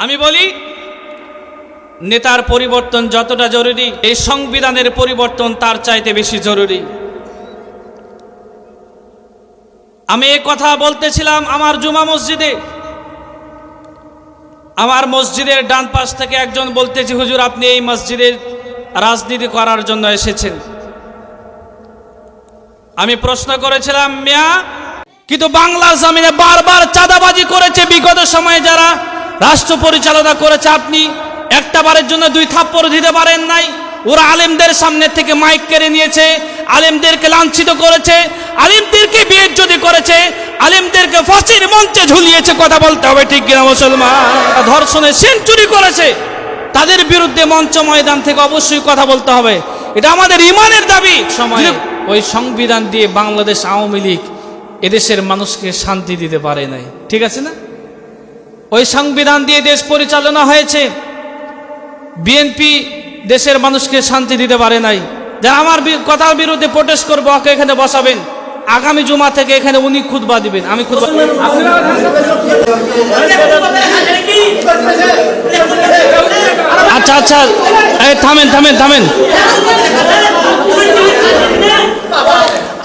আমি বলি নেতার পরিবর্তন যতটা জরুরি এই সংবিধানের পরিবর্তন তার চাইতে বেশি জরুরি। আমি এই কথা বলতেছিলাম আমার জুমা মসজিদে। আমার মসজিদের ডান পাশ থেকে একজন বলতেছি, হুজুর আপনি এই মসজিদের রাজনীতি করার জন্য এসেছেন। আমি প্রশ্ন করেছিলাম, মিয়া কিন্তু বাংলার জমিনে বারবার চাঁদাবাজি করেছে বিগত সময়ে যারা রাষ্ট্র পরিচালনা করেছে, আপনি একটা বারের জন্য 2 থাপ্পড় দিতে পারেন নাই। ওরা আলেমদের সামনে থেকে মাইক কেড়ে নিয়েছে, আলেমদেরকে লাঞ্ছিত করেছে, আলেমদেরকে বেইজ্জতি করেছে, আলেমদেরকে ফাঁসির মঞ্চে ঝুলিয়েছে। কথা বলতে হবে ঠিক কিনা মুসলমান? ধর্ষণে সেঞ্চুরি করেছে, তাদের বিরুদ্ধে মঞ্চ ময়দান থেকে অবশ্যই কথা বলতে হবে, এটা আমাদের ইমানের দাবি। সময়ে ওই সংবিধান দিয়ে বাংলাদেশ আওয়ামী লীগ এদেশের মানুষকে শান্তি দিতে পারে নাই, ঠিক আছে না? ওই সংবিধান দিয়ে দেশ পরিচালনা হয়েছে, বিএনপি দেশের মানুষকে শান্তি দিতে পারে নাই। যারা আমার কথার বিরুদ্ধে প্রোটেস্ট করবো ওকে এখানে বসাবেন, আগামী জুমা থেকে এখানে উনি খুতবা দিবেন, আমি খুতবা। আচ্ছা আচ্ছা, এই থামেন থামেন থামেন।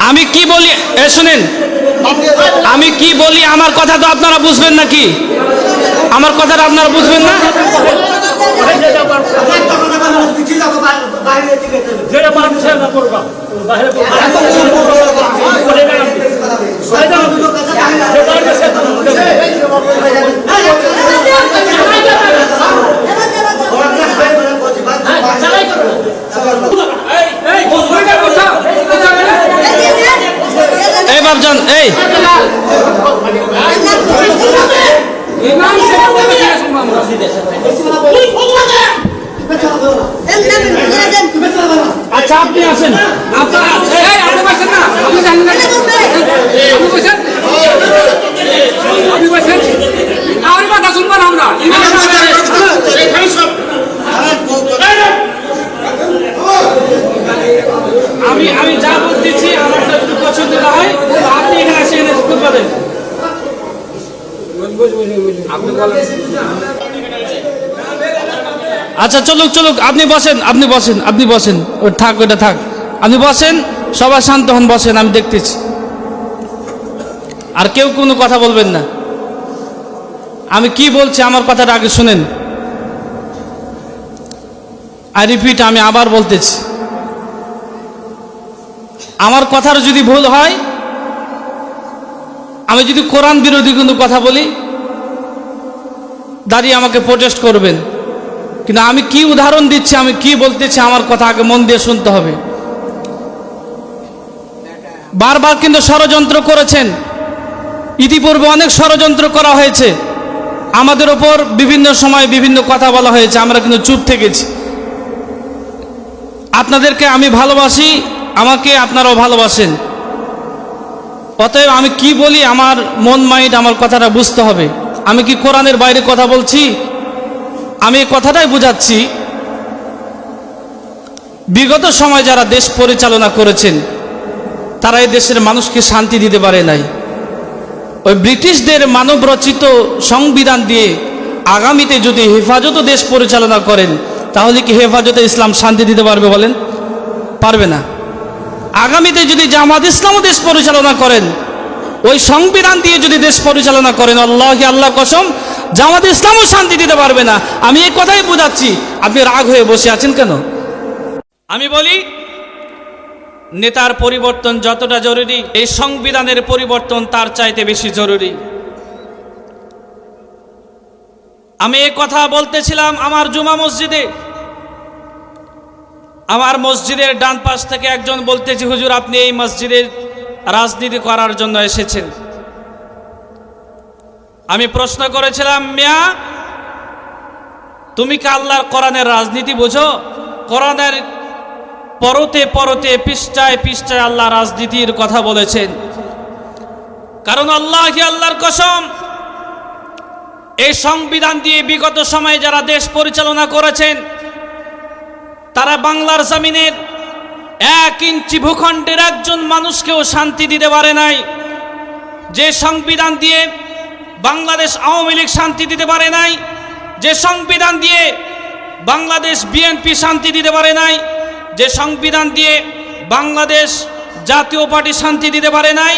আমি কি বলি শুনেন, আমি কি বলি আমার কথা তো আপনারা বুঝবেন নাকি? আমার কথাটা আপনারা বুঝবেন না? এই বাবজান, এই আচ্ছা আপনি আসেন, আমি যা বলতেছি আমার যদি পছন্দ না হয় আপনি এখানে এসে খুতবা দেন। আচ্ছা চলুক চলুক, আপনি বসেন, আপনি বসেন, আপনি বসেন, ওটা থাক, ওটা থাক, আপনি বসেন, সবাই শান্ত হন, বসেন, আমি দেখতেছি। আর কেউ কোনো কথা বলবেন না। আমি কি বলছি আমার কথাটা আগে শুনেন। আই রিপিট, আমি আবার বলতেছি, আমার কথার যদি ভুল হয়, আমি যদি কোরআন বিরোধী কোনো কথা বলি, দাঁড়িয়ে আমাকে প্রোটেস্ট করবেন। কিন্তু আমি কি উদাহরণ দিচ্ছি, আমি কি বলতেছি, আমার কথা আগে মন দিয়ে শুনতে হবে। বারবার কিন্তু ষড়যন্ত্র করেছেন, ইতিপূর্বে অনেক ষড়যন্ত্র করা হয়েছে, আমাদের ওপর বিভিন্ন সময় বিভিন্ন কথা বলা হয়েছে, আমরা কিন্তু চুপ থেকেছি। আপনাদেরকে আমি ভালোবাসি, আমাকে আপনারাও ভালোবাসেন, অতএব আমি কি বলি আমার মন মাইন্ড আমার কথাটা বুঝতে হবে। আমি কি কোরআনের বাইরে কথা বলছি? আমি এই কথাটাই বুঝাচ্ছি, বিগত সময় যারা দেশ পরিচালনা করেছেন তারা এই দেশের মানুষকে শান্তি দিতে পারে নাই। ওই ব্রিটিশদের মানব রচিত সংবিধান দিয়ে আগামীতে যদি হেফাজত দেশ পরিচালনা করেন, তাহলে কি হেফাজতে ইসলাম শান্তি দিতে পারবে? বলেন, পারবে না। আগামীতে যদি জামাত ইসলামও দেশ পরিচালনা করেন, ওই সংবিধান দিয়ে যদি দেশ পরিচালনা করেন, আল্লাহ কসম, জামাত ইসলামও শান্তি দিতে পারবে না। আমি এই কথাই বোঝাচ্ছি, আপনি রাগ হয়ে বসে আছেন কেন? আমি বলি নেতার পরিবর্তন যতটা জরুরি এই সংবিধানের পরিবর্তন তার চাইতে বেশি জরুরি। আমি এই কথা বলতেছিলাম আমার জুমা মসজিদে। আমার মসজিদের ডান পাশ থেকে একজন বলতেছি, হুজুর আপনি এই মসজিদের রাজনীতি করার জন্য এসেছেন। আমি প্রশ্ন করেছিলাম, মিয়া তুমি কি আল্লাহর কোরআনের রাজনীতি বুঝো? কোরআনের পরতে পরতে পৃষ্ঠায় পৃষ্ঠায় আল্লাহ রাজনীতির কথা বলেছেন। কারণ আল্লাহর কসম, এই সংবিধান দিয়ে বিগত সময়ে যারা দেশ পরিচালনা করেছেন তারা বাংলার জমিনের 1 ইঞ্চি ভূখণ্ডের একজন মানুষকেও শান্তি দিতে পারে নাই। যে সংবিধান দিয়ে বাংলাদেশ আওয়ামী লীগ শান্তি দিতে পারে নাই, যে সংবিধান দিয়ে বাংলাদেশ বিএনপি শান্তি দিতে পারে নাই, যে সংবিধান দিয়ে বাংলাদেশ জাতীয় পার্টি শান্তি দিতে পারে নাই,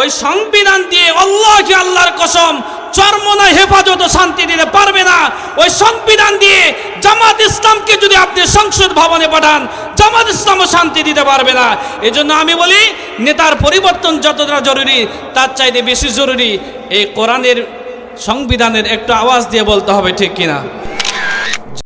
ওই সংবিধান দিয়ে আল্লাহকে আল্লাহর কসম চরমনা হেফাজত শান্তি দিতে পারবে না। ওই সংবিধান দিয়ে জামাত ইসলামকে যদি আপনি সংসদ ভবনে পাঠান, জামাত ইসলামও শান্তি দিতে পারবে না। এজন্য আমি বলি নেতার পরিবর্তন যতটা জরুরি তার চাইতে বেশি জরুরি এই কোরআনের সংবিধানের একটু আওয়াজ দিয়ে বলতে হবে, ঠিক কিনা?